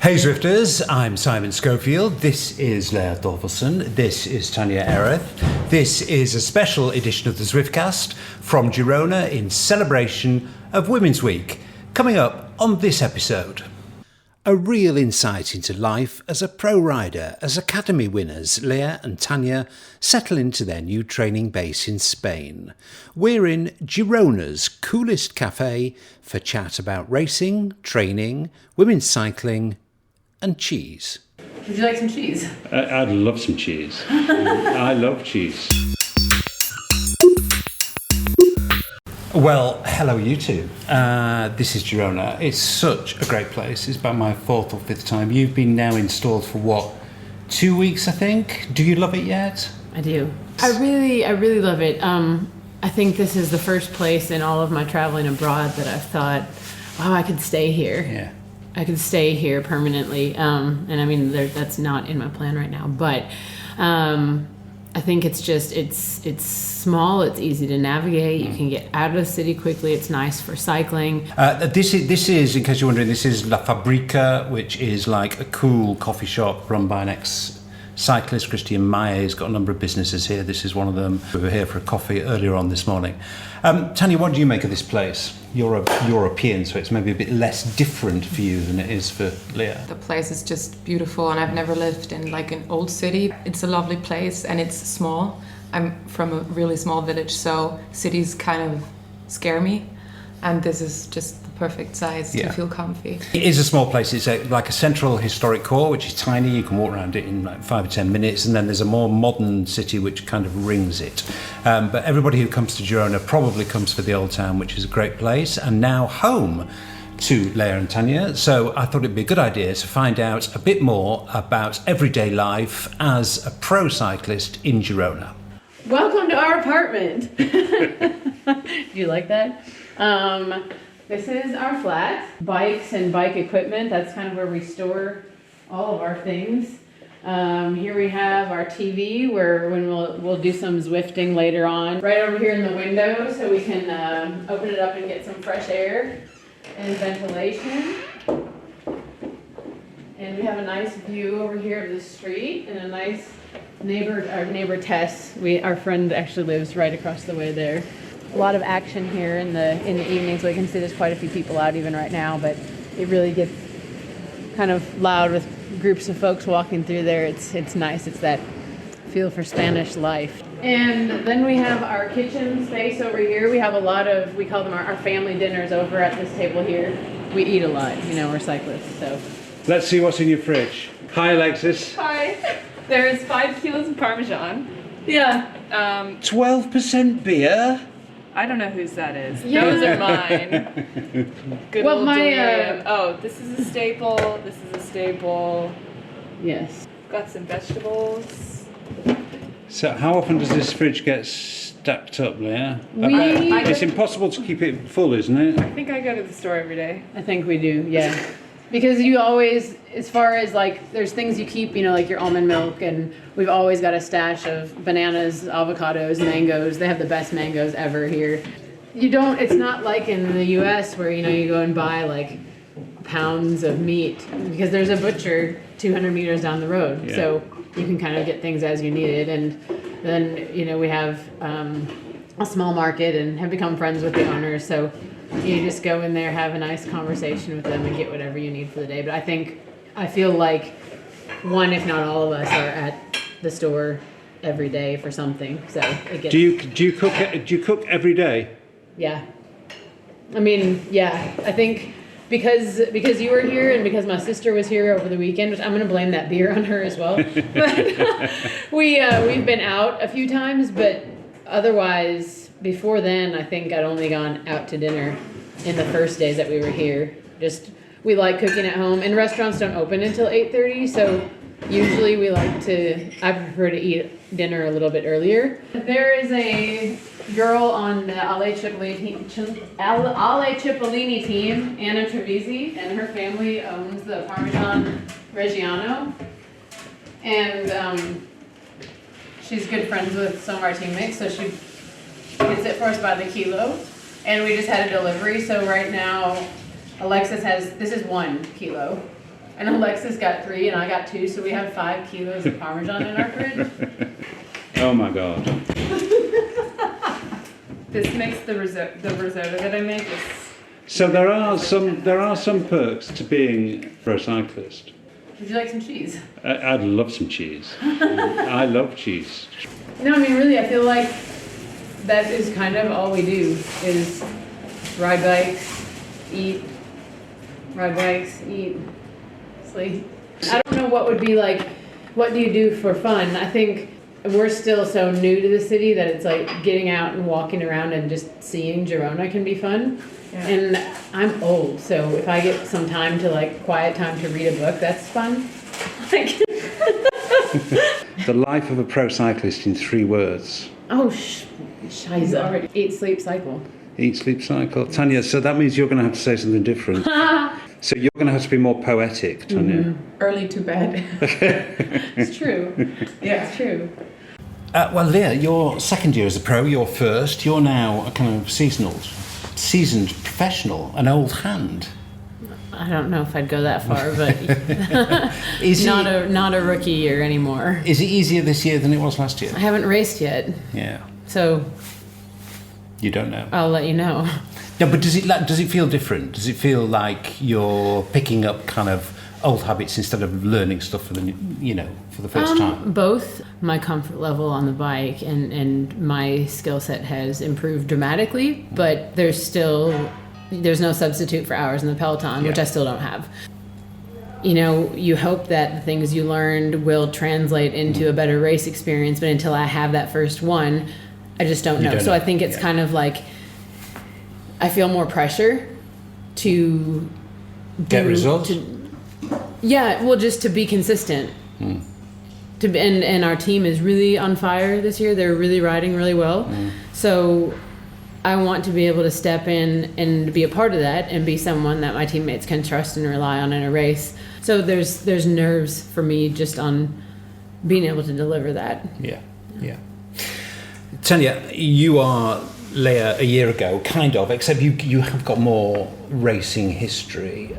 Hey Zwifters, I'm Simon Schofield, this is Leah Thorvilson, this is Tanja Erith. This is a special edition of the Zwiftcast from Girona in celebration of Women's Week. Coming up on this episode, a real insight into life as a pro rider as Academy winners Leah and Tanja settle into their new training base in Spain. We're in Girona's coolest cafe for chat about racing, training, women's cycling and cheese. Would you like some cheese? I'd love some cheese. I love cheese. Well, hello you two. This is Girona. It's such a great place. It's about my fourth or fifth time. You've been now installed for what, 2 weeks I think? Do you love it yet? I do. I really love it. I think this is the first place in all of my traveling abroad that I've thought, wow, I could stay here. Yeah. I could stay here permanently. And I mean, that's not in my plan right now, but I think it's small, it's easy to navigate, you can get out of the city quickly, it's nice for cycling. This is, in case you're wondering, this is La Fabrica, which is like a cool coffee shop run by an ex-cyclist, Christian Meyer. He's got a number of businesses here. This is one of them. We were here for a coffee earlier on this morning. Tanja, what do you make of this place? You're a European, so it's maybe a bit less different for you than it is for Leah. The place is just beautiful, and I've never lived in like an old city. It's a lovely place and it's small. I'm from a really small village, so cities kind of scare me, and this is just the perfect size to feel comfy. It is a small place. It's like a central historic core, which is tiny. You can walk around it in like 5 or 10 minutes, and then there's a more modern city which kind of rings it. But everybody who comes to Girona probably comes for the old town, which is a great place, and now home to Leah and Tanja. So I thought it'd be a good idea to find out a bit more about everyday life as a pro cyclist in Girona. Welcome to our apartment. Do you like that? This is our flat. Bikes and bike equipment, that's kind of where we store all of our things. Here we have our TV when we'll do some Zwifting later on. Right over here in the window so we can open it up and get some fresh air and ventilation. And we have a nice view over here of the street and a nice our neighbor Tess. Our friend actually lives right across the way there. A lot of action here in the evenings. We can see there's quite a few people out even right now, but it really gets kind of loud with groups of folks walking through there. It's nice. It's that feel for Spanish life. And then we have our kitchen space over here. We have we call them our family dinners over at this table here. We eat a lot, we're cyclists, so. Let's see what's in your fridge. Hi, Alexis. Hi. There's 5 kilos of Parmesan. Yeah. 12% beer? I don't know whose that is. Yeah. Those are mine. Good Well, old my, delirium. This is a staple. This is a staple. Yes. Got some vegetables. So how often does this fridge get stacked up, Leah? It's impossible to keep it full, isn't it? I think I go to the store every day. I think we do, yeah. Because you always, as far as like, there's things you keep, like your almond milk, and we've always got a stash of bananas, avocados, mangoes. They have the best mangoes ever here. It's not like in the US where, you go and buy like pounds of meat, because there's a butcher 200 meters down the road. Yeah. So you can kind of get things as you need it. And then, we have a small market and have become friends with the owners. So you just go in there, have a nice conversation with them, and get whatever you need for the day. But I feel like one, if not all of us, are at the store every day for something. So it gets. Do you cook every day? Yeah. I mean, yeah. I think because you were here and because my sister was here over the weekend, which I'm going to blame that beer on her as well. But we've been out a few times, but otherwise. Before then, I think I'd only gone out to dinner in the first days that we were here. We like cooking at home, and restaurants don't open until 8:30, so usually I prefer to eat dinner a little bit earlier. There is a girl on the Ale Cipollini team, Anna Trevisi, and her family owns the Parmesan Reggiano, and she's good friends with some of our teammates, so she gets it for us by the kilo, and we just had a delivery. So right now Alexis this is 1 kilo, And Alexis got 3 and I got 2, so we have 5 kilos of Parmesan in our fridge. Oh my God. This makes the risotto that I make is. So there are some perks to being a pro cyclist. Would you like some cheese? I'd love some cheese. I love cheese. No, I mean, really, I feel like that is kind of all we do is ride bikes, eat, sleep. I don't know what would be like, what do you do for fun? I think we're still so new to the city that it's like getting out and walking around and just seeing Girona can be fun. Yeah. And I'm old, so if I get some time to like quiet time to read a book, that's fun. Like The life of a pro cyclist in 3 words. oh, scheiße. Eat, sleep, cycle. Eat, sleep, cycle. Tanja, so that means you're going to have to say something different. So you're going to have to be more poetic, Tanja. Early to bed. It's true. Yeah, it's true. Well, Leah, your second year as a pro, you're first. You're now a kind of seasoned professional, an old hand. I don't know if I'd go that far, but Is not a rookie year anymore. Is it easier this year than it was last year? I haven't raced yet, Yeah. so You don't know. I'll let you know. No, but does it feel different? Does it feel like you're picking up kind of old habits instead of learning stuff for the first time? Both. My comfort level on the bike and my skill set has improved dramatically, but there's no substitute for hours in the peloton, which I still don't have. You hope that the things you learned will translate into a better race experience, but until I have that first one, I just don't know. So I think it's kind of like I feel more pressure to Get results? Just to be consistent. And our team is really on fire this year. They're really riding really well. So I want to be able to step in and be a part of that and be someone that my teammates can trust and rely on in a race. So there's nerves for me just on being able to deliver that. Yeah. Tanja, you are Leah a year ago, kind of, except you have got more racing history.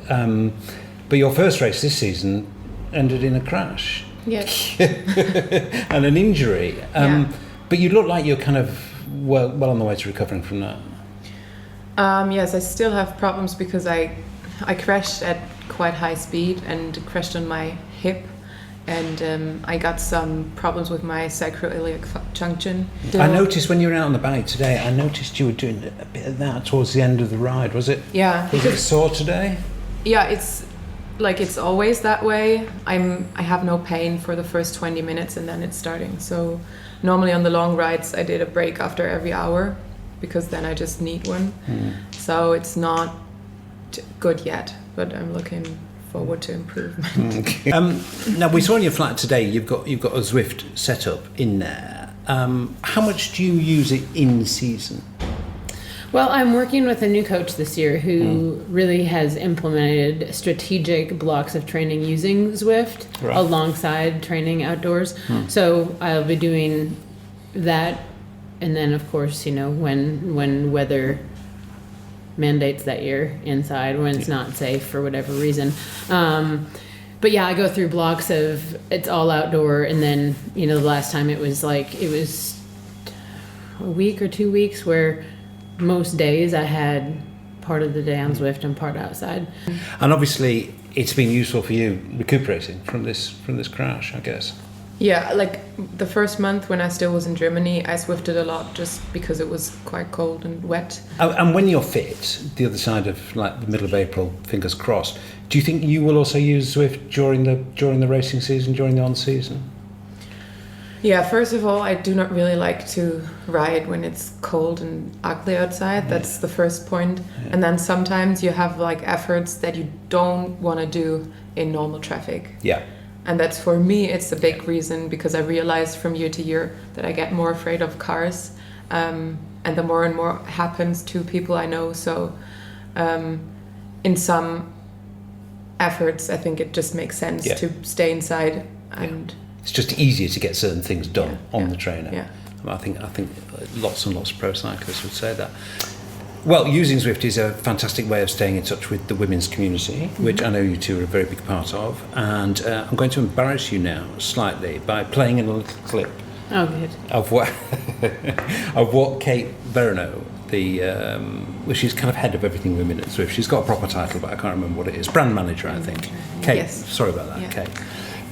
But your first race this season ended in a crash. Yes. And an injury. But you look like you're kind of well on the way to recovering from that. Yes, I still have problems because I crashed at quite high speed and crashed on my hip, and I got some problems with my sacroiliac junction. I noticed when you were out on the bike today, I noticed you were doing a bit of that towards the end of the ride. Was it? Yeah. Was it sore today? Yeah, it's always that way. I have no pain for the first 20 minutes and then it's starting. So normally on the long rides I did a break after every hour because then I just need one. So it's not good yet, but I'm looking forward to improvement. Now we saw in your flat today you've got a Zwift setup in there. How much do you use it in season? Well, I'm working with a new coach this year who really has implemented strategic blocks of training using Zwift alongside training outdoors. So I'll be doing that, and then of course, when weather mandates that you're inside, when it's not safe for whatever reason. But yeah, I go through blocks of it's all outdoor, and then the last time it was a week or 2 weeks where most days I had part of the day on Zwift and part outside. And obviously it's been useful for you recuperating from this crash, I guess. Yeah, like the first month when I still was in Germany, I Zwifted a lot just because it was quite cold and wet. And when you're fit, the other side of like the middle of April, fingers crossed, do you think you will also use Zwift during the racing season, during the on-season? Yeah, first of all, I do not really like to ride when it's cold and ugly outside. That's the first point. Yeah. And then sometimes you have like efforts that you don't want to do in normal traffic. Yeah. And that's, for me, it's a big reason, because I realized from year to year that I get more afraid of cars. And the more and more happens to people I know. So in some efforts, I think it just makes sense to stay inside and... It's just easier to get certain things done on the trainer. Yeah. I think lots and lots of pro cyclists would say that. Well, using Zwift is a fantastic way of staying in touch with the women's community, which I know you two are a very big part of. And I'm going to embarrass you now slightly by playing in a little clip Oh, good. of what of what Kate Verano, well, she's kind of head of everything women at Zwift. She's got a proper title, but I can't remember what it is. Brand manager, I think. Kate, Yes. sorry about that, Yeah. Kate.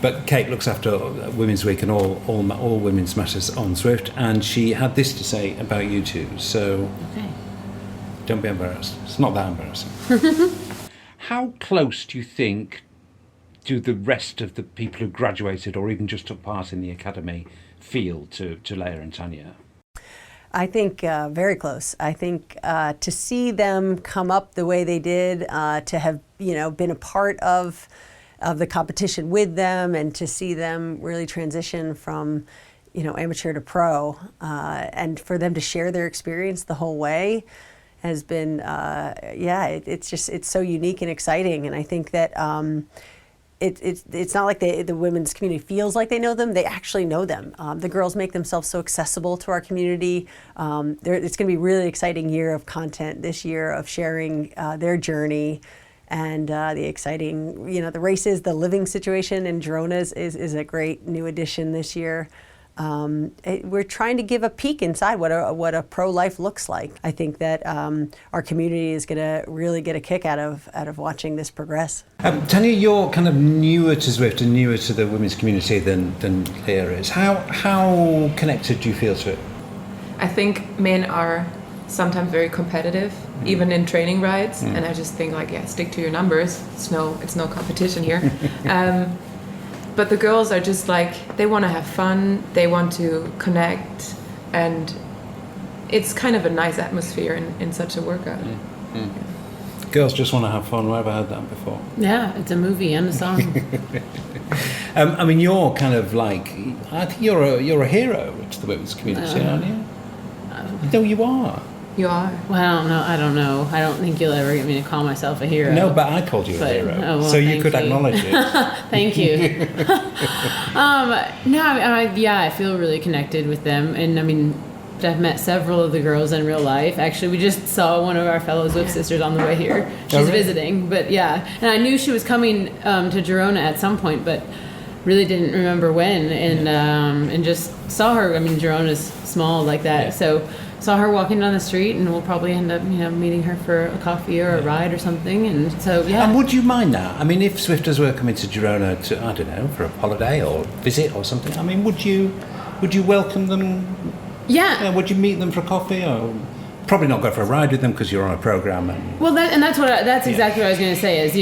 But Kate looks after Women's Week and all women's matters on Zwift, and she had this to say about you two. So Okay. don't be embarrassed. It's not that embarrassing. How close do you think do the rest of the people who graduated or even just took part in the academy feel to Leah and Tanja? I think very close. I think to see them come up the way they did, to have been a part of the competition with them, and to see them really transition from amateur to pro, and for them to share their experience the whole way has been it's so unique and exciting. And I think that it's not like the women's community feels like they know them. They actually know them. The girls make themselves so accessible to our community. It's going to be a really exciting year of content this year, of sharing their journey, and the exciting, the races, the living situation in Girona is a great new addition this year. We're trying to give a peek inside what a pro life looks like. I think that our community is going to really get a kick out of watching this progress. Tanja, you're kind of newer to Zwift and newer to the women's community than Leah is. How connected do you feel to it? I think men are sometimes very competitive, even in training rides, and I just think stick to your numbers. It's no competition here. But the girls are just they want to have fun, they want to connect, and it's kind of a nice atmosphere in such a workout. Girls just want to have fun. Where have I heard that before? Yeah, it's a movie and a song. I mean, you're kind of I think you're a hero to the women's community, aren't you? No, you are. You are. Well, I don't know. I don't think you'll ever get me to call myself a hero. No, but I called you a hero, so you could acknowledge it. Thank you. I feel really connected with them, and I mean, I've met several of the girls in real life. Actually, we just saw one of our fellow Zwift sisters on the way here. She's visiting, but yeah, and I knew she was coming to Girona at some point, but really didn't remember when, and just saw her. I mean, Girona's small like that, so. Saw her walking down the street, and we'll probably end up, meeting her for a coffee or a ride or something. And so, yeah. And would you mind that? I mean, if Zwifters were coming to Girona to, I don't know, for a holiday or visit or something, I mean, would you welcome them? Yeah. Would you meet them for a coffee, or probably not go for a ride with them because you're on a program? That's exactly what I was going to say. Is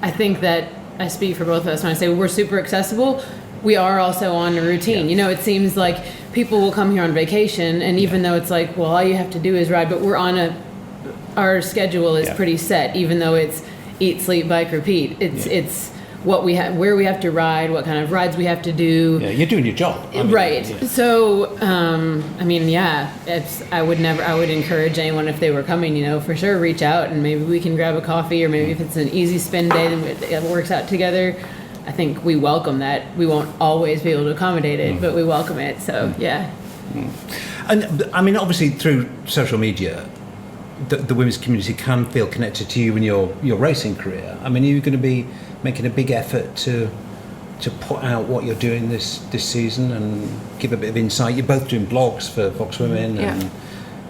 I think that I speak for both of us when I say we're super accessible. We are also on a routine. Yeah. It seems like people will come here on vacation, and even though it's all you have to do is ride, but we're on our schedule is pretty set, even though it's eat, sleep, bike, repeat. It's what we have, where we have to ride, what kind of rides we have to do. Yeah, you're doing your job. Right. Yeah. So, I would encourage anyone, if they were coming, for sure, reach out and maybe we can grab a coffee, or maybe if it's an easy spin day, then it works out together. I think we welcome that. We won't always be able to accommodate it, but we welcome it. So, yeah. And I mean, obviously, through social media, the women's community can feel connected to you in your racing career. I mean, are you going to be making a big effort to put out what you're doing this season and give a bit of insight? You're both doing blogs for Vox Women, and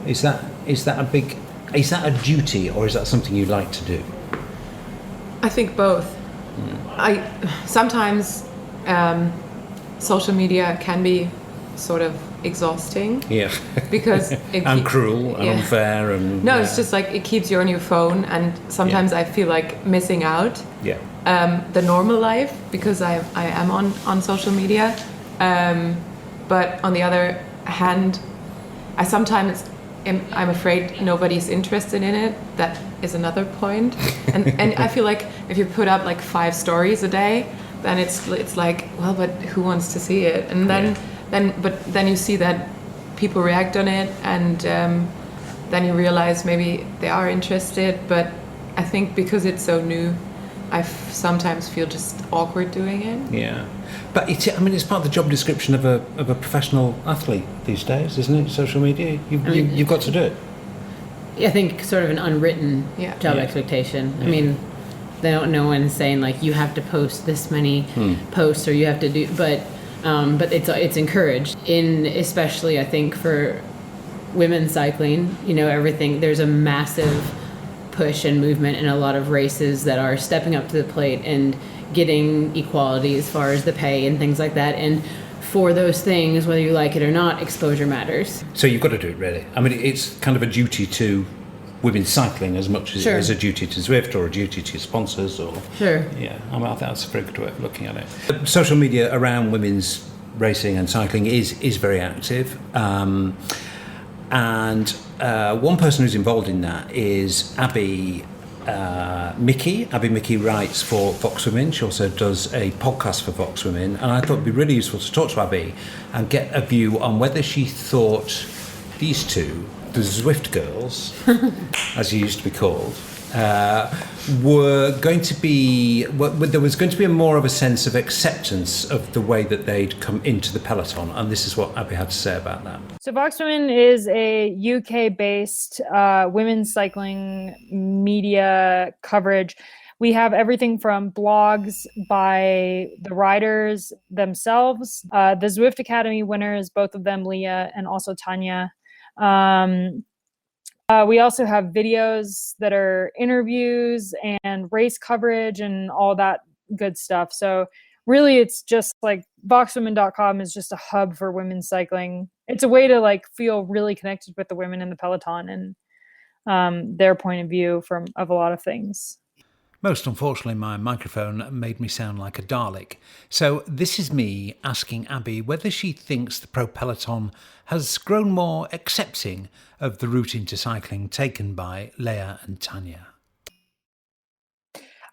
is that a duty, or is that something you like to do? I think both. Sometimes social media can be sort of exhausting. Yeah. Because and cruel and unfair and. No, it's just it keeps you on your phone, and sometimes I feel like missing out. Yeah. The normal life, because I am on social media, but on the other hand, I'm afraid nobody's interested in it. That is another point. And I feel like if you put up 5 stories a day, then it's well, but who wants to see it? And then you see that people react on it, and then you realize maybe they are interested. But I think because it's so new, I sometimes feel just awkward doing it. Yeah. But it's part of the job description of a professional athlete these days, isn't it? Social media, you've got to do it. I think, sort of an unwritten job expectation. I mean, no one's saying like you have to post this many posts or you have to do, but it's encouraged especially I think for women's cycling. You know, everything, there's a massive push and movement in a lot of races that are stepping up to the plate and getting equality as far as the pay and things like that. And for those things, whether you like it or not, exposure matters. So you've got to do it, really. I mean, it's kind of a duty to women's cycling as much as a duty to Zwift or a duty to sponsors or... Sure. Yeah, I mean, I think that's a very good way of looking at it. Social media around women's racing and cycling is very active. And one person who's involved in that is Abby Mickey. Abby Mickey writes for Vox Women. She also does a podcast for Vox Women. And I thought it'd be really useful to talk to Abby and get a view on whether she thought these two, the Zwift girls, as you used to be called, were going to be, there was going to be more of a sense of acceptance of the way that they'd come into the peloton. And this is what Abby had to say about that. So Vox Women is a UK-based women's cycling media coverage. We have everything from blogs by the riders themselves, the Zwift Academy winners, both of them, Leah and also Tanja. We also have videos that are interviews and race coverage and all that good stuff. So really, it's just like voxwomen.com is just a hub for women's cycling. It's a way to like feel really connected with the women in the peloton and their point of view of a lot of things. Most unfortunately, my microphone made me sound like a Dalek. So this is me asking Abby whether she thinks the pro peloton has grown more accepting of the route into cycling taken by Leah and Tanja.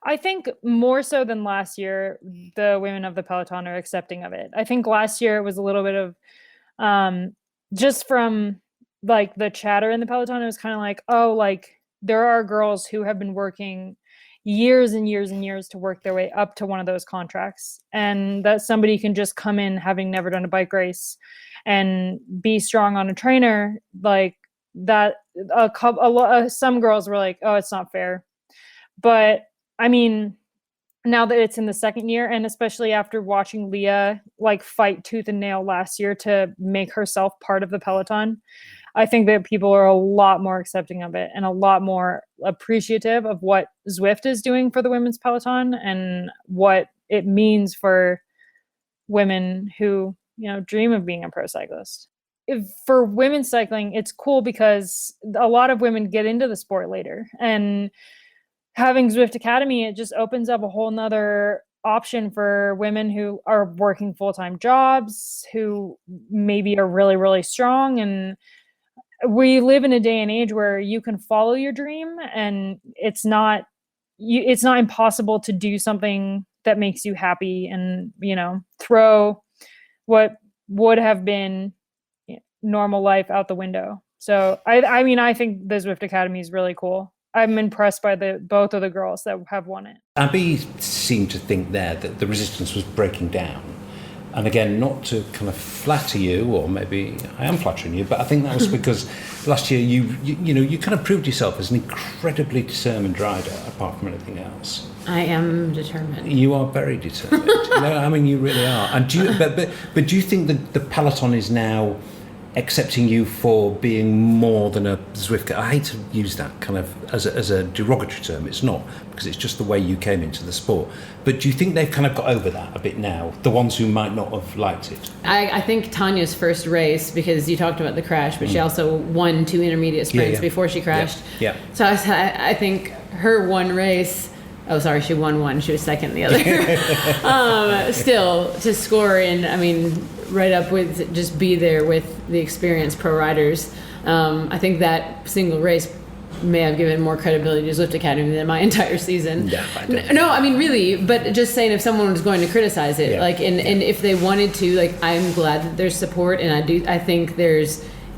I think more so than last year, the women of the peloton are accepting of it. I think last year it was a little bit of just from like the chatter in the peloton, it was kind of like, oh, like there are girls who have been working years and years and years to work their way up to one of those contracts, and that somebody can just come in having never done a bike race and be strong on a trainer like that. Some girls were like, oh, it's not fair. But I mean, now that it's in the second year, and especially after watching Leah like fight tooth and nail last year to make herself part of the peloton, I think that people are a lot more accepting of it and a lot more appreciative of what Zwift is doing for the women's peloton and what it means for women who, you know, dream of being a pro cyclist. For women's cycling, it's cool because a lot of women get into the sport later, and having Zwift Academy, it just opens up a whole nother option for women who are working full-time jobs, who maybe are really, really strong. And we live in a day and age where you can follow your dream, and it's not impossible to do something that makes you happy and, you know, throw what would have been normal life out the window. So I mean, I think the Zwift Academy is really cool. I'm impressed by both of the girls that have won it. Abby seemed to think there that the resistance was breaking down. And again, not to kind of flatter you, or maybe I am flattering you, but I think that was because last year you kind of proved yourself as an incredibly determined rider, apart from anything else. I am determined. You are very determined. No, I mean, you really are. And but do you think that the peloton is now accepting you for being more than a Zwift? I hate to use that kind of as a derogatory term. It's not, because it's just the way you came into the sport. But do you think they've kind of got over that a bit now, the ones who might not have liked it? I think Tanya's first race, because you talked about the crash, but she also won 2 intermediate sprints before she crashed. Yeah. So I think her one race, oh, sorry, she won one. She was second in the other. Still, to score in, I mean, right up with, just be there with the experienced pro riders. I think that single race may have given more credibility to Zwift Academy than my entire season. Yeah, no, I mean, really, but just saying, if someone was going to criticize it, and if they wanted to, like, I'm glad that there's support, and I think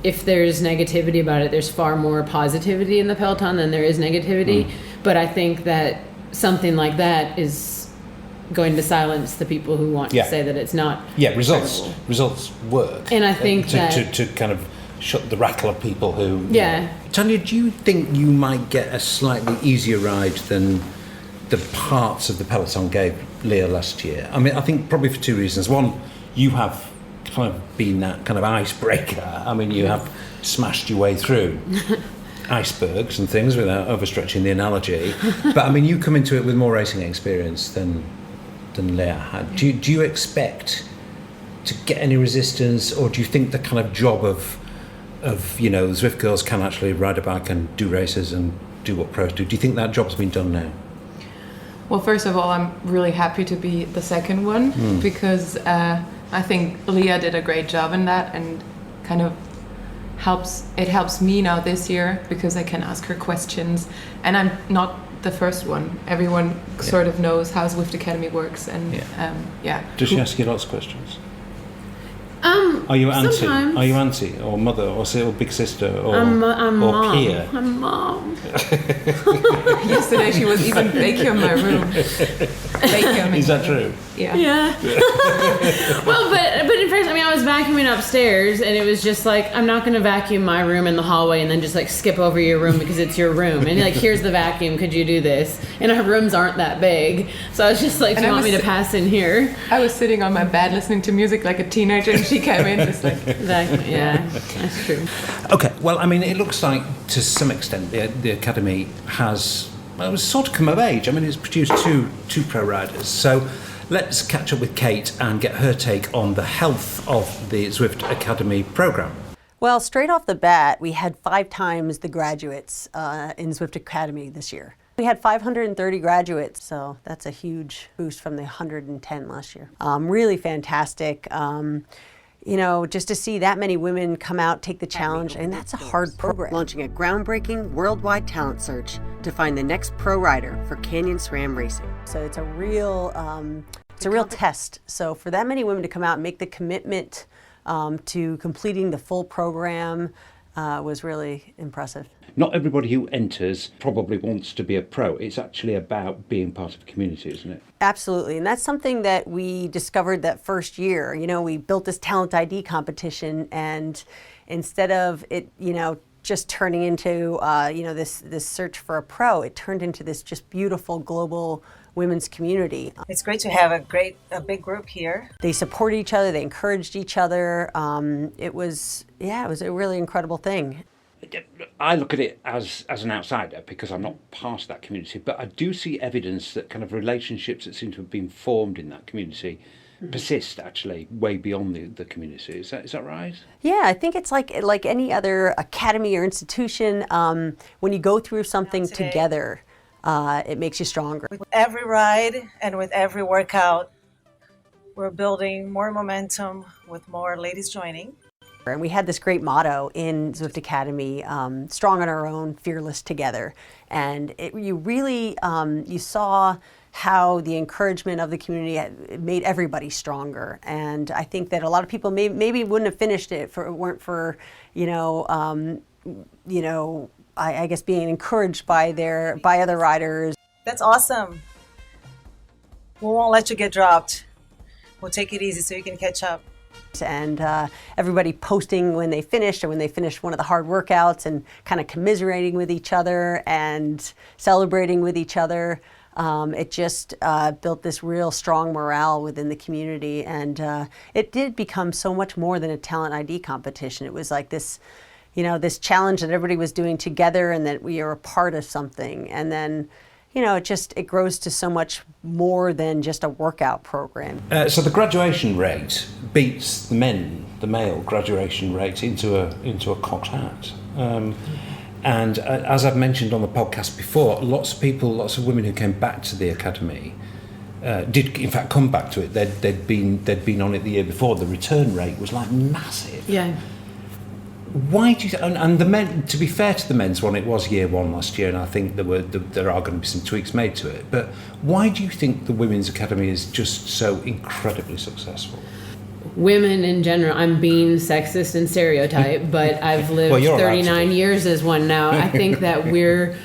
if there's negativity about it, there's far more positivity in the peloton than there is negativity. But I think that something like that is going to silence the people who want to say that it's not. Yeah, results work. And I think to kind of shut the rattle of people who... Yeah. Tanja, do you think you might get a slightly easier ride than the parts of the peloton gave Leah last year? I mean, I think probably for two reasons. One, you have kind of been that kind of icebreaker. I mean, you have smashed your way through icebergs and things without overstretching the analogy. But I mean, you come into it with more racing experience than Leah had. Do you expect to get any resistance, or do you think the kind of job of the Zwift girls can actually ride a bike and do races and do what pros do? Do you think that job's been done now? Well, first of all, I'm really happy to be the second one because I think Leah did a great job in that, and kind of helps me now this year because I can ask her questions, and I'm not the first one. Everyone sort of knows how Zwift Academy works, and Does she ask you lots of questions? Are you auntie? sometimes. Are you auntie or mother or big sister or I'm mom. peer? I'm mom. Yesterday she was even baking in my room. Is that true? Yeah. Yeah. Well, but in fact, I mean, I was vacuuming upstairs, and it was just like, I'm not going to vacuum my room in the hallway and then just like skip over your room because it's your room. And like, here's the vacuum. Could you do this? And our rooms aren't that big, so I was just like, do you want me to pass in here? I was sitting on my bed listening to music like a teenager, and she came in just like... Exactly. Yeah, that's true. Okay, well, I mean, it looks like to some extent the Academy has sort of come of age. I mean, it's produced two pro riders. So let's catch up with Kate and get her take on the health of the Zwift Academy program. Well, straight off the bat, we had 5 times the graduates in Zwift Academy this year. We had 530 graduates, so that's a huge boost from the 110 last year. Really fantastic. Just to see that many women come out, take the challenge, and that's a hard program. Launching a groundbreaking worldwide talent search to find the next pro rider for Canyon-SRAM racing. So it's a real test. So for that many women to come out and make the commitment to completing the full program was really impressive. Not everybody who enters probably wants to be a pro. It's actually about being part of a community, isn't it? Absolutely, and that's something that we discovered that first year. We built this talent ID competition, and instead of it, just turning into, this search for a pro, it turned into this just beautiful global women's community. It's great to have a big group here. They supported each other, they encouraged each other. It was a really incredible thing. I look at it as an outsider because I'm not part of that community, but I do see evidence that kind of relationships that seem to have been formed in that community persist actually way beyond the community. Is that right? Yeah, I think it's like any other academy or institution. When you go through something together, it makes you stronger. With every ride and with every workout, we're building more momentum with more ladies joining. And we had this great motto in Zwift Academy, strong on our own, fearless together. And you really, you saw how the encouragement of the community made everybody stronger. And I think that a lot of people maybe wouldn't have finished it if it weren't for, I guess being encouraged by other riders. That's awesome. We won't let you get dropped. We'll take it easy so you can catch up. And everybody posting when they finished or when they finished one of the hard workouts and kind of commiserating with each other and celebrating with each other. It just built this real strong morale within the community, and it did become so much more than a talent ID competition. It was like this, this challenge that everybody was doing together and that we are a part of something. And then it grows to so much more than just a workout program. So the graduation rate beats the male graduation rate into a cocked hat. And as I've mentioned on the podcast before, lots of women who came back to the academy did in fact come back to it. They'd been on it the year before. The return rate was like massive. Yeah. Why do you? And the men, to be fair to the men's one, it was year one last year, and I think there are going to be some tweaks made to it. But why do you think the women's academy is just so incredibly successful? Women in general, I'm being sexist and stereotype, but I've lived 39 years as one now. I think that we're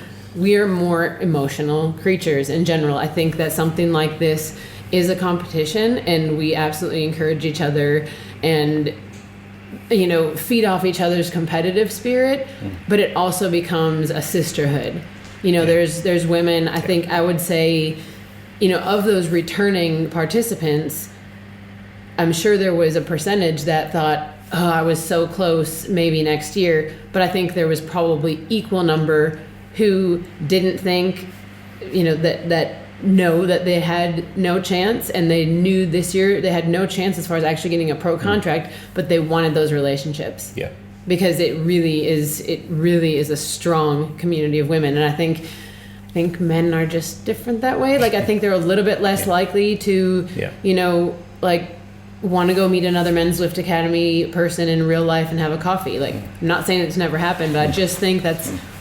more emotional creatures in general. I think that something like this is a competition, and we absolutely encourage each other. And feed off each other's competitive spirit, but it also becomes a sisterhood. There's women, I think I would say, of those returning participants, I'm sure there was a percentage that thought, oh, I was so close, maybe next year. But I think there was probably equal number who didn't think, that they had no chance, and they knew this year they had no chance as far as actually getting a pro contract, but they wanted those relationships. Yeah. Because it really is a strong community of women. And I think men are just different that way. Like, I think they're a little bit less likely to, want to go meet another men's Zwift Academy person in real life and have a coffee. Like, I'm not saying it's never happened, but I just think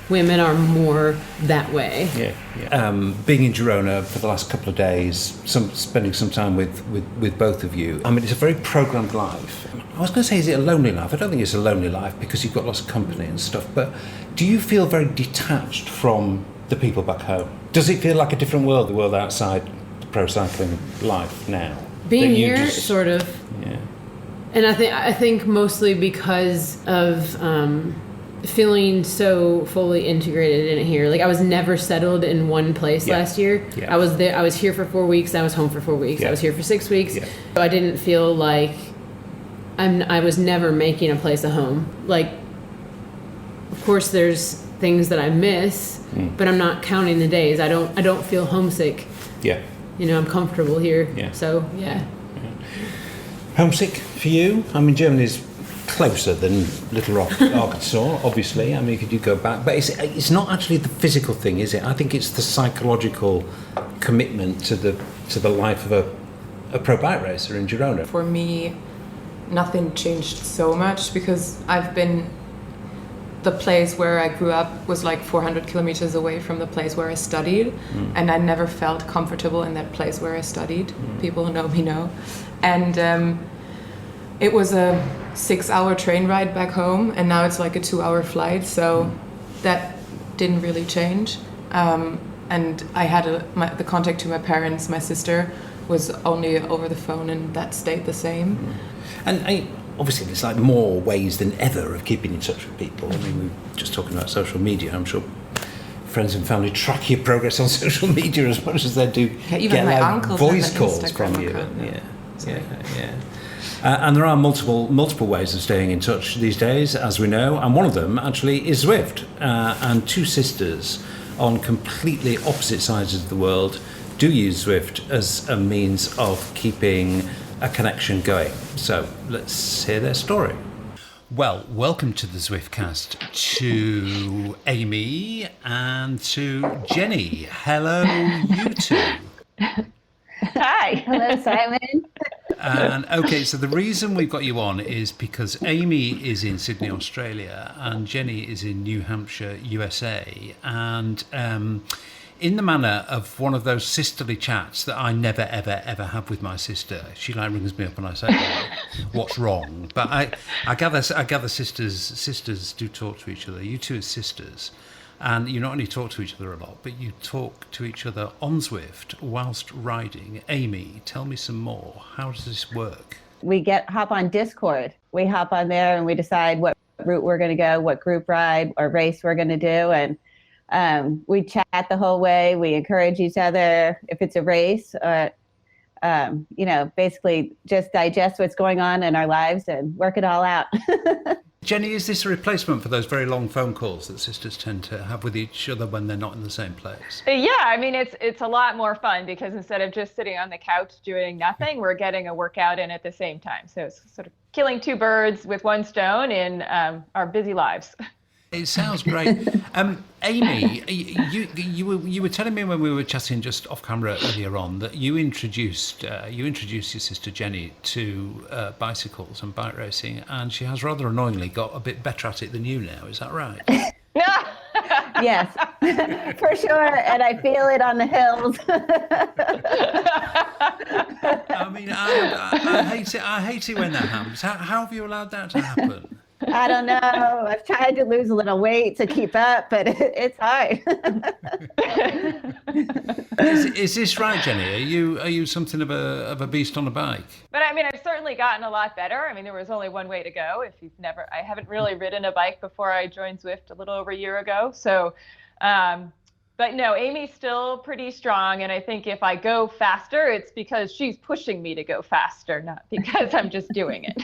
women are more that way. Being in Girona for the last couple of days, spending some time with both of you. I mean, it's a very programmed life. I was going to say, is it a lonely life? I don't think it's a lonely life because you've got lots of company and stuff. But do you feel very detached from the people back home? Does it feel like a different world, the world outside the pro cycling life now? Being here, sort of. Yeah. And I think mostly because of feeling so fully integrated in it here. Like, I was never settled in one place last year. Yeah. I was here for 4 weeks. I was home for 4 weeks. I was here for 6 weeks. Yeah. So I didn't feel like I was never making a place a home. Like, of course, there's things that I miss, but I'm not counting the days. I don't feel homesick. Yeah. I'm comfortable here. Yeah. So yeah. Homesick for you? I mean, Germany's closer than Little Rock, Arkansas, obviously. I mean, could you go back? But it's not actually the physical thing, is it? I think it's the psychological commitment to the life of a pro bike racer in Girona. For me, nothing changed so much because the place where I grew up was like 400 kilometers away from the place where I studied, and I never felt comfortable in that place where I studied. People who know me know. And it was a 6-hour train ride back home, and now it's like a 2-hour flight, so that didn't really change. And I had the contact to my parents. My sister was only over the phone, and that stayed the same. And obviously there's like more ways than ever of keeping in touch with people. I mean, we were just talking about social media. I'm sure friends and family track your progress on social media as much as they do even my uncles voice calls from you. And there are multiple ways of staying in touch these days, as we know, and one of them actually is Zwift. And two sisters on completely opposite sides of the world do use Zwift as a means of keeping a connection going. So let's hear their story. Well, welcome to the Zwiftcast to Amy and to Jenny. Hello, you two. Hi. Hello, Simon. And okay, so the reason we've got you on is because Amy is in Sydney, Australia, and Jenny is in New Hampshire, USA, and in the manner of one of those sisterly chats that I never, ever, ever have with my sister. She rings me up and I say, "What's wrong?" But I gather sisters do talk to each other. You two are sisters, and you not only talk to each other a lot, but you talk to each other on Zwift whilst riding. Amy, tell me some more. How does this work? We hop on Discord. We hop on there and we decide what route we're going to go, what group ride or race we're going to do, and we chat the whole way. We encourage each other if it's a race, or basically just digest what's going on in our lives and work it all out. Jenny, is this a replacement for those very long phone calls that sisters tend to have with each other when they're not in the same place? Yeah, I mean, it's a lot more fun because instead of just sitting on the couch doing nothing, we're getting a workout in at the same time. So it's sort of killing two birds with one stone in our busy lives. It sounds great. Amy, you were telling me when we were chatting just off camera earlier on that you introduced your sister Jenny to bicycles and bike racing, and she has rather annoyingly got a bit better at it than you now. Is that right? Yes, for sure, and I feel it on the hills. I mean, I hate it when that happens. How have you allowed that to happen? I don't know. I've tried to lose a little weight to keep up, but it's hard. Is this right, Jenny? Are you something of a beast on a bike? But I mean, I've certainly gotten a lot better. I mean, there was only one way to go. I haven't really ridden a bike before I joined Zwift a little over a year ago. So, but no, Amy's still pretty strong. And I think if I go faster, it's because she's pushing me to go faster, not because I'm just doing it.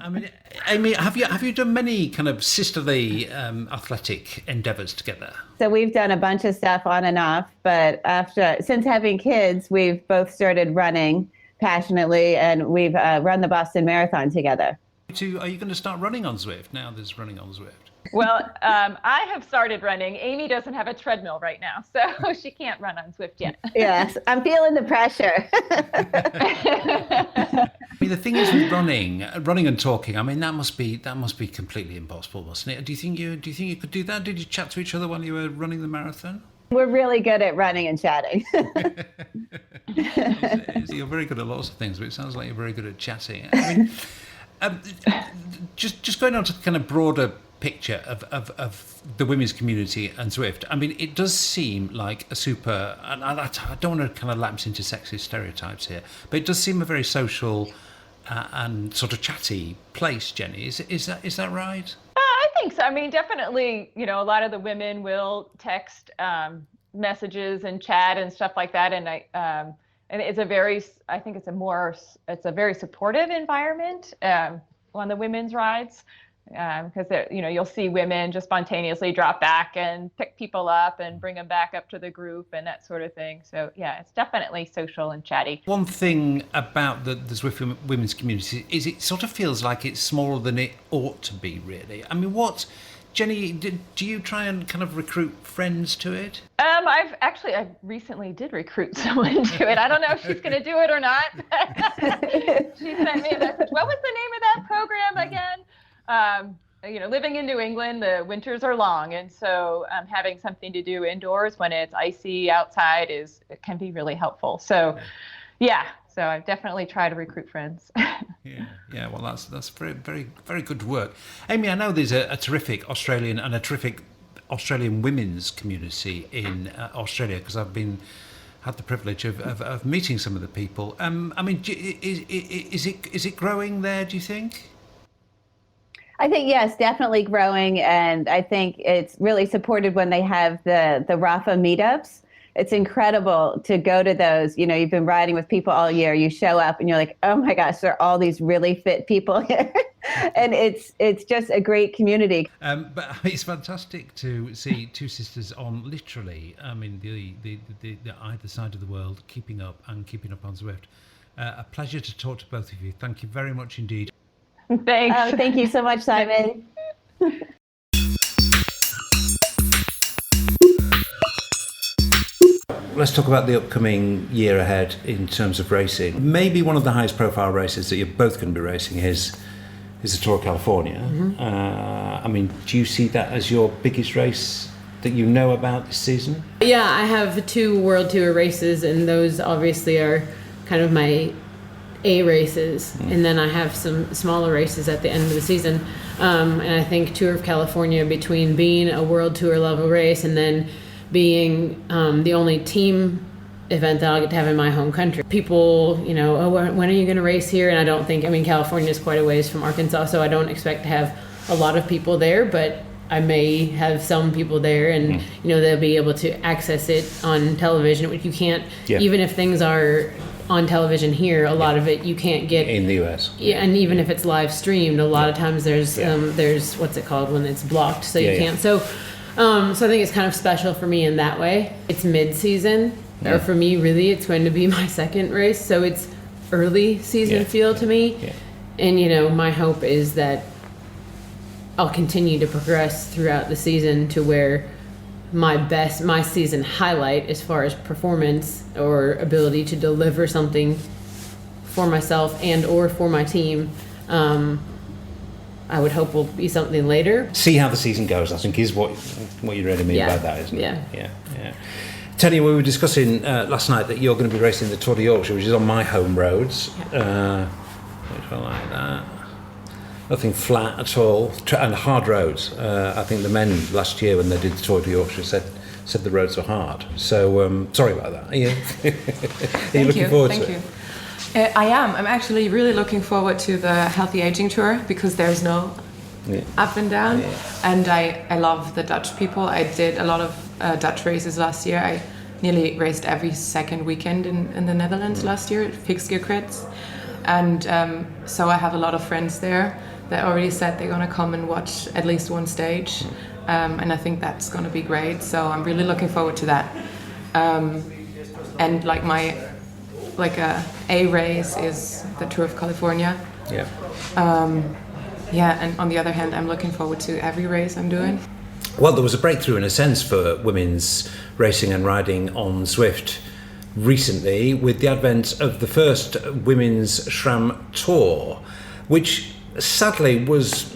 I mean, Amy, have you done many kind of sisterly athletic endeavours together? So we've done a bunch of stuff on and off, but since having kids, we've both started running passionately, and we've run the Boston Marathon together. Are you going to start running on Zwift now? There's running on Zwift. Well, I have started running. Amy doesn't have a treadmill right now, so she can't run on Zwift yet. Yes, I'm feeling the pressure. I mean, the thing is with running and talking. I mean, that must be completely impossible, mustn't it? Do you think you could do that? Did you chat to each other while you were running the marathon? We're really good at running and chatting. You're very good at lots of things, but it sounds like you're very good at chatting. I mean, just going on to the kind of broader picture of the women's community and Zwift. I mean, it does seem like a super, and I don't want to kind of lapse into sexist stereotypes here, but it does seem a very social and sort of chatty place, Jenny. Is that right? I think so. I mean, definitely, a lot of the women will text messages and chat and stuff like that. And it's a very supportive environment on the women's rides. Because you'll see women just spontaneously drop back and pick people up and bring them back up to the group and that sort of thing. So yeah, it's definitely social and chatty. One thing about the Zwift women's community is it sort of feels like it's smaller than it ought to be, really. I mean, Jenny, do you try and kind of recruit friends to it? I recently did recruit someone to it. I don't know if she's going to do it or not. She sent me a message. What was the name of that program again? Living in New England, the winters are long, and so having something to do indoors when it's icy outside it can be really helpful. So, yeah. So I definitely try to recruit friends. Yeah. Well, that's very, very, very good work, Amy. I know there's a terrific Australian and a terrific Australian women's community in Australia because I've had the privilege of meeting some of the people. I mean, is it growing there? Do you think? I think, yes, definitely growing. And I think it's really supported when they have the Rafa meetups. It's incredible to go to those. You've been riding with people all year. You show up and you're like, oh my gosh, there are all these really fit people here. And it's just a great community. But it's fantastic to see two sisters on literally, I mean, the either side of the world, keeping up on Zwift. A pleasure to talk to both of you. Thank you very much indeed. Thanks. Oh, thank you so much, Simon. Let's talk about the upcoming year ahead in terms of racing. Maybe one of the highest profile races that you're both going to be racing is the Tour of California. Mm-hmm. I mean, do you see that as your biggest race that you know about this season? Yeah, I have 2 World Tour races, and those obviously are kind of my A races, and then I have some smaller races at the end of the season. And I think Tour of California, between being a World Tour level race and then being the only team event that I'll get to have in my home country. People, when are you going to race here? And I don't think, California is quite a ways from Arkansas, so I don't expect to have a lot of people there, but I may have some people there, and they'll be able to access it on television, which you can't, even if things are on television here, a lot of it you can't get in the US. Yeah, and even if it's live streamed, a lot of times there's what's it called when it's blocked, so you can't. So I think it's kind of special for me in that way. It's mid-season, or for me, really, it's going to be my second race, so it's early season feel to me. Yeah. And my hope is that I'll continue to progress throughout the season to where my season highlight as far as performance or ability to deliver something for myself and or for my team, I would hope will be something later. See how the season goes, I think, is what you really mean by that, isn't it? Yeah. Tanya, we were discussing last night that you're going to be racing the Tour de Yorkshire, which is on my home roads. Which I like that. Nothing flat at all, and hard roads. I think the men last year when they did the Tour de Yorkshire said said the roads were hard. So sorry about that. Are you looking forward to it? I am. I'm actually really looking forward to the Healthy Aging Tour because there's no up and down. And I love the Dutch people. I did a lot of Dutch races last year. I nearly raced every second weekend in the Netherlands last year at Fixgekrets. And so I have a lot of friends there that already said they're going to come and watch at least one stage. And I think that's going to be great. So I'm really looking forward to that. And like a race is the Tour of California. Yeah. And on the other hand, I'm looking forward to every race I'm doing. Well, there was a breakthrough in a sense for women's racing and riding on Zwift recently with the advent of the first women's SRAM Tour, which sadly was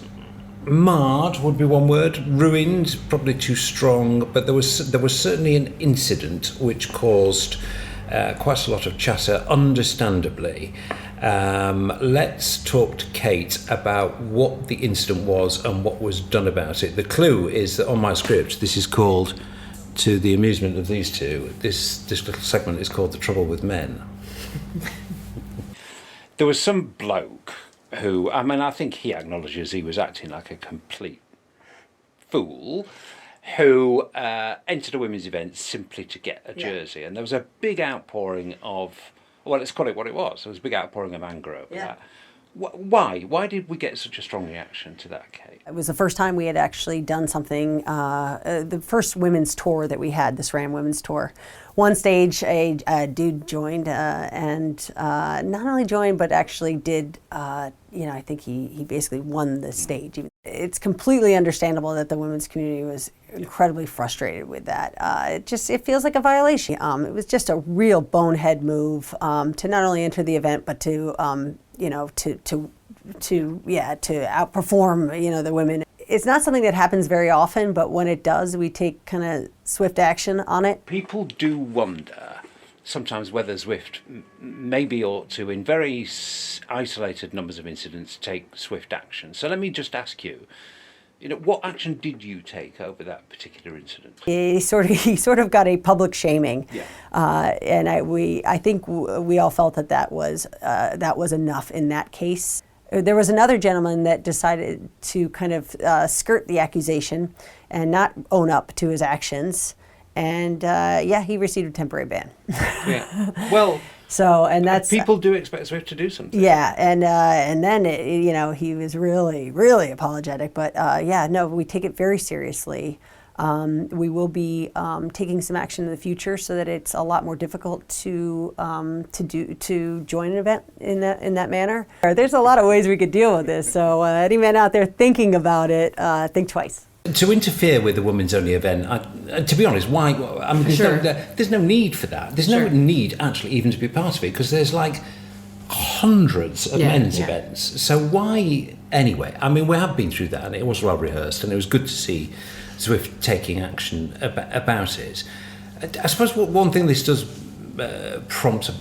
marred, would be one word, ruined, probably too strong, but there was certainly an incident which caused quite a lot of chatter, understandably. Let's talk to Kate about what the incident was and what was done about it. The clue is that on my script, this is called, to the amusement of these two, this little segment is called The Trouble with Men. There was some bloke who, I mean, I think he acknowledges he was acting like a complete fool, who entered a women's event simply to get a jersey. And there was a big outpouring of, well, let's call it what it was. There was a big outpouring of anger over that. Why? Why did we get such a strong reaction to that, Kate? It was the first time we had actually done something, the first women's tour that we had, the SRAM Women's Tour. One stage, a dude joined and not only joined, but actually did, I think he basically won the stage. It's completely understandable that the women's community was incredibly frustrated with that. It feels like a violation. It was just a real bonehead move to not only enter the event, but to outperform, the women. It's not something that happens very often, but when it does, we take kind of swift action on it. People do wonder sometimes whether Zwift maybe ought to, in very isolated numbers of incidents, take swift action. So let me just ask you, what action did you take over that particular incident? He sort of got a public shaming, and I think we all felt that was enough in that case. There was another gentleman that decided to kind of skirt the accusation and not own up to his actions, and he received a temporary ban. Well. So, and that's people do expect Zwift to do something. Yeah, and then he was really, really apologetic. But we take it very seriously. We will be taking some action in the future so that it's a lot more difficult to join an event in that manner. There's a lot of ways we could deal with this. So any man out there thinking about it, think twice. To interfere with a women's only event, to be honest, why? I mean, there's no need for that. There's no need actually even to be part of it because there's like hundreds of men's events. So why anyway? I mean, we have been through that and it was well rehearsed and it was good to see Zwift taking action about it. I suppose one thing this does prompt a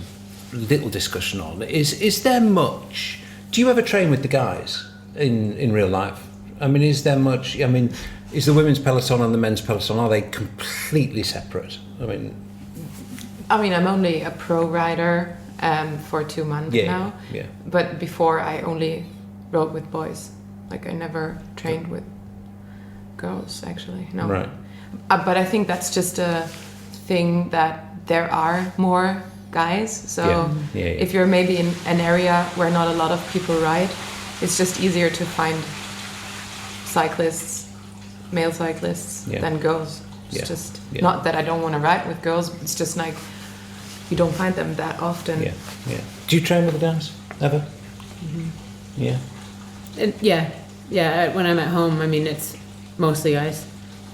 little discussion on is there much? Do you ever train with the guys in real life? I mean, is there much? I mean, is the women's peloton and the men's peloton, are they completely separate? I mean, I'm only a pro rider for 2 months now. Yeah. But before I only rode with boys. Like I never trained with girls, actually. No. Right. But I think that's just a thing that there are more guys. So if you're maybe in an area where not a lot of people ride, it's just easier to find cyclists, male cyclists, than girls. It's just not that I don't want to ride with girls, it's just like you don't find them that often. Do you train with the guys ever? When I'm at home, I mean, it's mostly guys.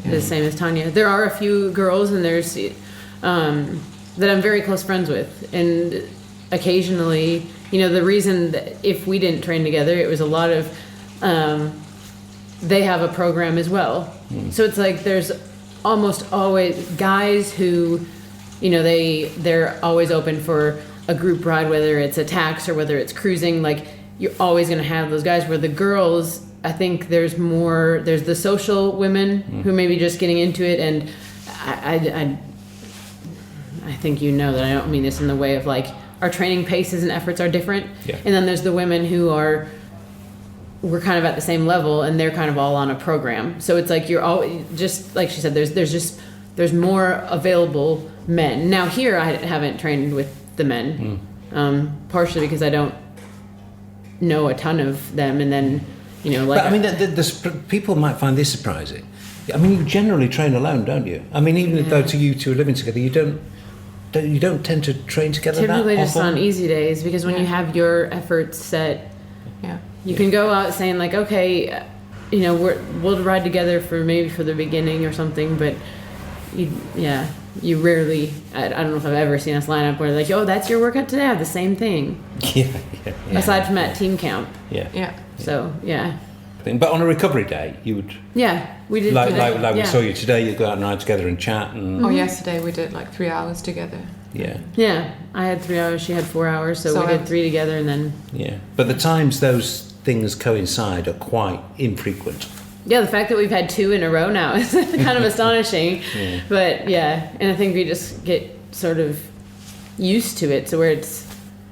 The same as Tanja. There are a few girls, and there's that I'm very close friends with, and occasionally, the reason that if we didn't train together, it was a lot of they have a program as well. So it's like there's almost always guys who, they're always open for a group ride, whether it's a tax or whether it's cruising. Like you're always going to have those guys. Where the girls, I think there's the social women who may be just getting into it, and I think you know that I don't mean this in the way of like our training paces and efforts are different. Yeah. And then there's the women who we're kind of at the same level and they're kind of all on a program. So it's like you're all just like she said, there's more available men. Now here I haven't trained with the men, partially because I don't know a ton of them, and then like. But I mean, people might find this surprising. I mean, you generally train alone, don't you? I mean, even though you two are living together, you don't tend to train together typically that just often? on easy days, because when you have your efforts set, you can go out saying like, okay, we'll ride together for the beginning or something, but you rarely. I don't know if I've ever seen us line up where like, oh, that's your workout today. I have the same thing. Yeah. Aside from at team camp. Yeah. So But on a recovery day, you would. Yeah, we did. Like we saw you today. You go out and ride together and chat and. Oh, yesterday we did like 3 hours together. Yeah. Yeah, I had 3 hours. She had 4 hours, so we did 3 together, and then. Yeah, but the times those things coincide are quite infrequent. Yeah, the fact that we've had 2 in a row now is kind of astonishing. Yeah. But and I think we just get sort of used to it. So where it's,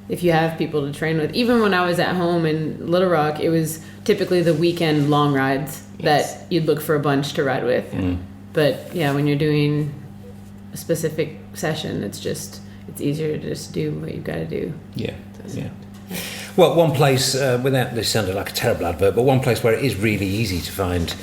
if you have people to train with, even when I was at home in Little Rock, it was typically the weekend long rides that you'd look for a bunch to ride with. But when you're doing a specific session, it's easier to just do what you've got to do. Yeah. Well, one place, without this sounding like a terrible advert, but one place where it is really easy to find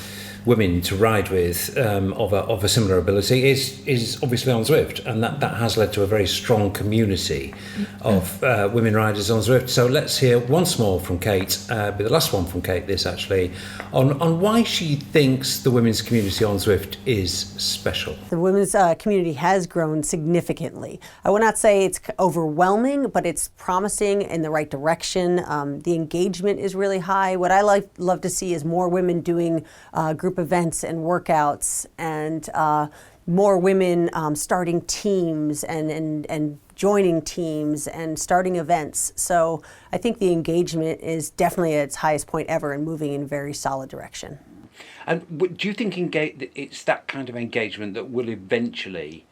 women to ride with of a similar ability is obviously on Zwift, and that has led to a very strong community of women riders on Zwift. So let's hear once more from Kate, be the last one from Kate this actually, on why she thinks the women's community on Zwift is special. The women's community has grown significantly. I would not say it's overwhelming, but it's promising in the right direction. The engagement is really high. What I love to see is more women doing group events and workouts, and more women starting teams and joining teams and starting events. So I think the engagement is definitely at its highest point ever and moving in a very solid direction. And do you think it's that kind of engagement that will eventually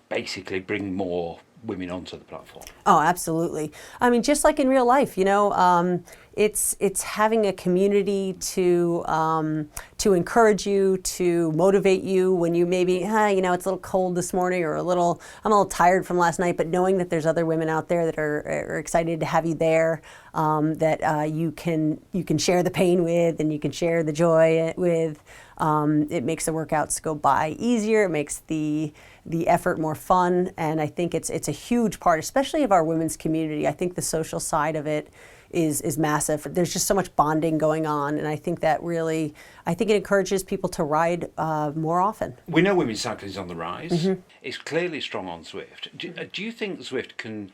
basically bring more women onto the platform? Oh, absolutely. I mean, just like in real life, it's having a community to encourage you, to motivate you when you maybe, it's a little cold this morning, or I'm a little tired from last night, but knowing that there's other women out there that are excited to have you there, that you can share the pain with, and you can share the joy with. It makes the workouts go by easier. It makes the effort more fun, and I think it's a huge part, especially of our women's community. I think the social side of it is massive. There's just so much bonding going on, and I think that it encourages people to ride more often. We know women's cycling is on the rise. It's clearly strong on Zwift. Do you think Zwift can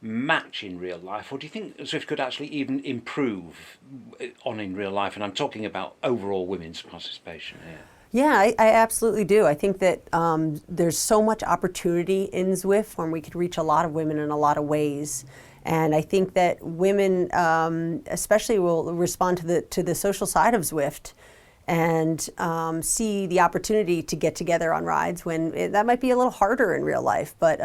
match in real life, or do you think Zwift could actually even improve in real life? And I'm talking about overall women's participation here. Yeah, I absolutely do. I think that there's so much opportunity in Zwift where we could reach a lot of women in a lot of ways. And I think that women especially will respond to the social side of Zwift and see the opportunity to get together on rides when that might be a little harder in real life. But,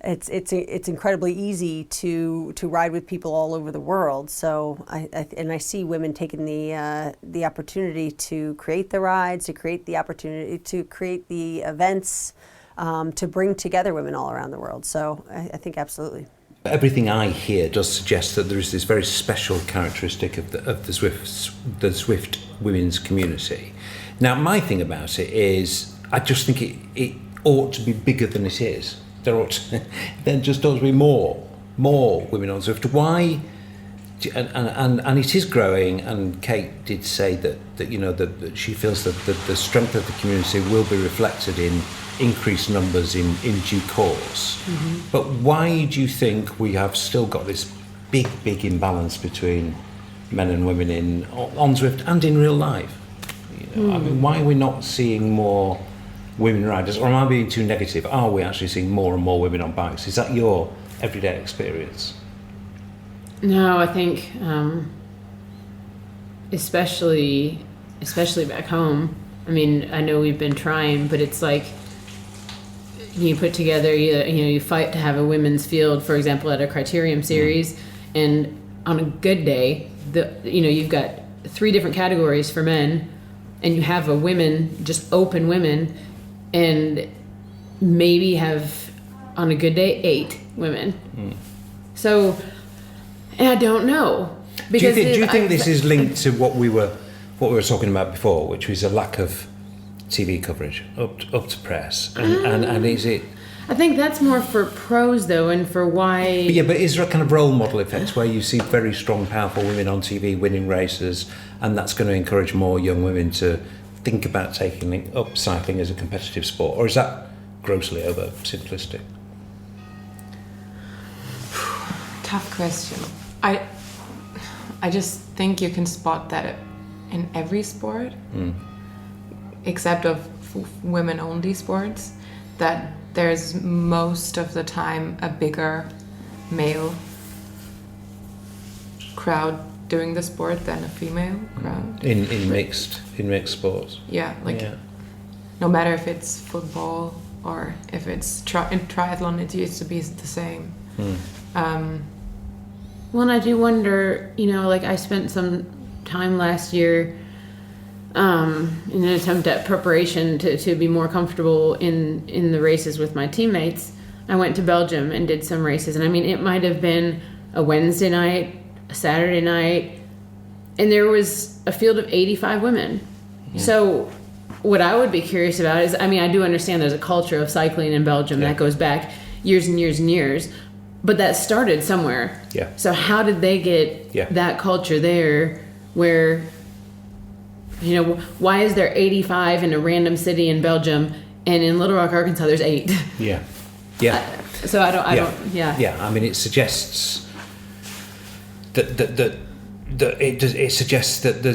it's incredibly easy to ride with people all over the world. So I see women taking the opportunity to create the rides, to create the opportunity to create the events, to bring together women all around the world. So I think absolutely. Everything I hear does suggest that there is this very special characteristic of the Zwift women's community. Now, my thing about it is, I just think it ought to be bigger than it is. There just ought to be more women on Zwift. Why? And it is growing. And Kate did say that she feels that the strength of the community will be reflected in increased numbers in due course. But why do you think we have still got this big imbalance between men and women on Zwift and in real life? I mean, why are we not seeing more women riders? Or am I being too negative? Are we actually seeing more and more women on bikes? Is that your everyday experience? No, I think especially back home, I mean, I know we've been trying, but it's like you put together, you fight to have a women's field, for example, at a Criterium series, and on a good day, you've got 3 different categories for men, and you have a women, just open women, and maybe have, on a good day, 8 women. So, and I don't know. Because do you think this is linked to what we were talking about before, which was a lack of TV coverage up to press, and is it? I think that's more for pros though, and for why. But is there a kind of role model effect where you see very strong, powerful women on TV winning races, and that's going to encourage more young women to think about taking up cycling as a competitive sport, or is that grossly oversimplistic? Tough question. I just think you can spot that in every sport, except of women-only sports, that there's most of the time a bigger male crowd doing the sport than a female crowd. In mixed sports. Yeah, no matter if it's football or if it's in triathlon, it used to be the same. Well, and I do wonder, I spent some time last year in an attempt at preparation to be more comfortable in the races with my teammates. I went to Belgium and did some races, and I mean, it might have been a Wednesday night, a Saturday night, and there was a field of 85 women. Yeah. So what I would be curious about is, I mean, I do understand there's a culture of cycling in Belgium that goes back years and years and years, but that started somewhere. Yeah. So how did they get that culture there where, why is there 85 in a random city in Belgium and in Little Rock, Arkansas, there's 8? Yeah. So I don't. Yeah. I mean, it suggests that it suggests that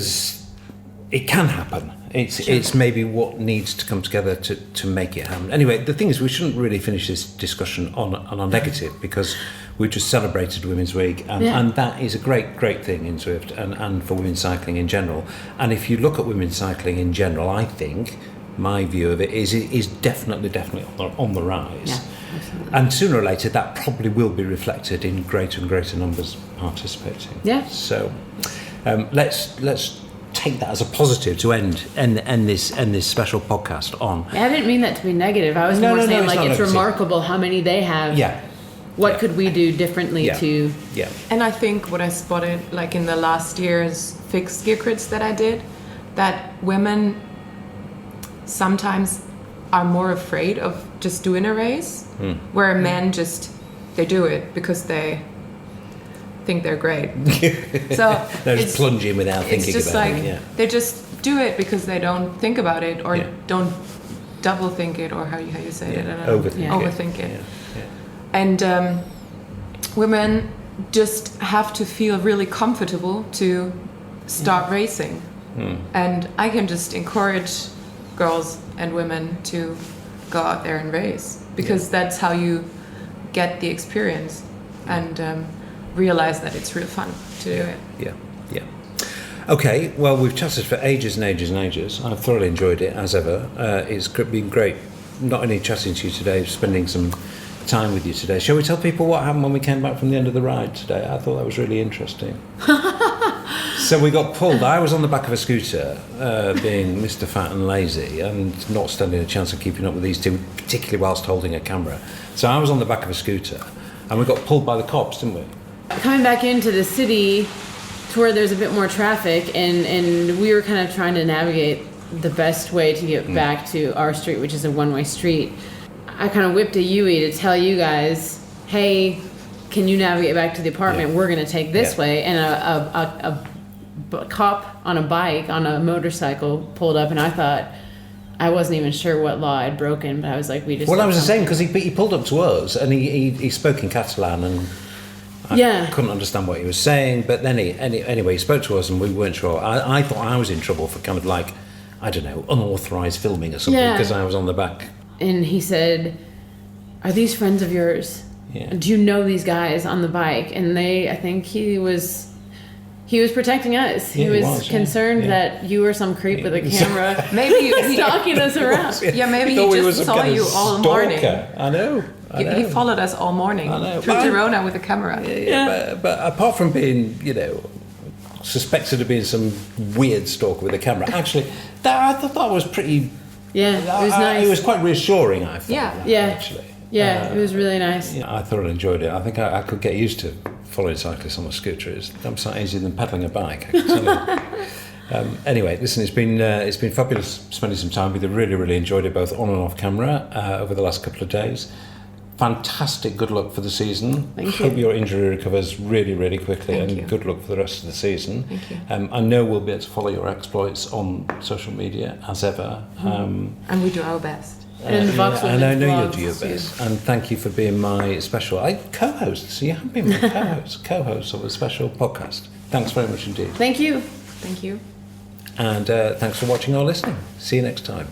it can happen. It's maybe what needs to come together to make it happen. Anyway, the thing is, we shouldn't really finish this discussion on a negative, because we just celebrated Women's Week, and that is a great thing in Zwift and for women's cycling in general. And if you look at women's cycling in general, I think my view of it is definitely on the rise. Yeah, absolutely. And sooner or later, that probably will be reflected in greater and greater numbers participating. Yeah. So let's take that as a positive to end this special podcast on. I didn't mean that to be negative. I was more saying it's remarkable how many they have. Yeah. What could we do differently to? Yeah. And I think what I spotted, in the last year's fixed gear crits that I did, that women sometimes are more afraid of just doing a race, where men they do it because they think they're great. So they're just plunging without thinking about it. They just do it because they don't think about it, or don't double think it, or how you say it. I don't know. Overthink it. Yeah. And women just have to feel really comfortable to start racing. And I can just encourage girls and women to go out there and race, because that's how you get the experience and realize that it's real fun to do it. Yeah. Okay, well, we've chatted for ages and ages and ages. I've thoroughly enjoyed it, as ever. It's been great not only chatting to you today, spending some time with you today. Shall we tell people what happened when we came back from the end of the ride today? I thought that was really interesting. So we got pulled. I was on the back of a scooter, being Mr. Fat and lazy and not standing a chance of keeping up with these two, particularly whilst holding a camera. So I was on the back of a scooter and we got pulled by the cops, didn't we? Coming back into the city to where there's a bit more traffic, and we were kind of trying to navigate the best way to get back to our street, which is a one-way street. I kind of whipped a Yui to tell you guys, hey, can you navigate back to the apartment? We're going to take this way. And a cop on a bike, on a motorcycle, pulled up, and I thought, I wasn't even sure what law I'd broken, but I was like, we just... Well, I was the same, because he pulled up to us, and he spoke in Catalan, and I couldn't understand what he was saying, but then anyway, he spoke to us, and we weren't sure. I thought I was in trouble for kind of unauthorised filming or something, because I was on the back. And he said, are these friends of yours? Yeah. Do you know these guys on the bike? And I think he was He was protecting us. He was concerned that you were some creep with a camera. Maybe he stalking us around. Yeah, maybe he thought we just was saw kind of you all stalker. morning. I know. He followed us all morning through Girona with a camera. But apart from being, suspected of being some weird stalker with a camera, actually, I thought that was pretty. Yeah, it was nice. It was quite reassuring, I thought. Yeah. Actually. Yeah, it was really nice. I thoroughly enjoyed it. I think I could get used to following cyclists on a scooter. It's damn sight easier than pedaling a bike, I can tell you. Anyway, listen, it's been fabulous spending some time with you. Really, really enjoyed it both on and off camera over the last couple of days. Fantastic. Good luck for the season. Thank you. Hope your injury recovers really, really quickly. Thank and you. good luck for the rest of the season. Thank you. I know we'll be able to follow your exploits on social media as ever. And we do our best. And the Vox and I know you'll vlogs do your too. best. And thank you for being my special co-host. So you have been my co-host of a special podcast. Thanks very much indeed. Thank you. Thank you. And thanks for watching or listening. See you next time.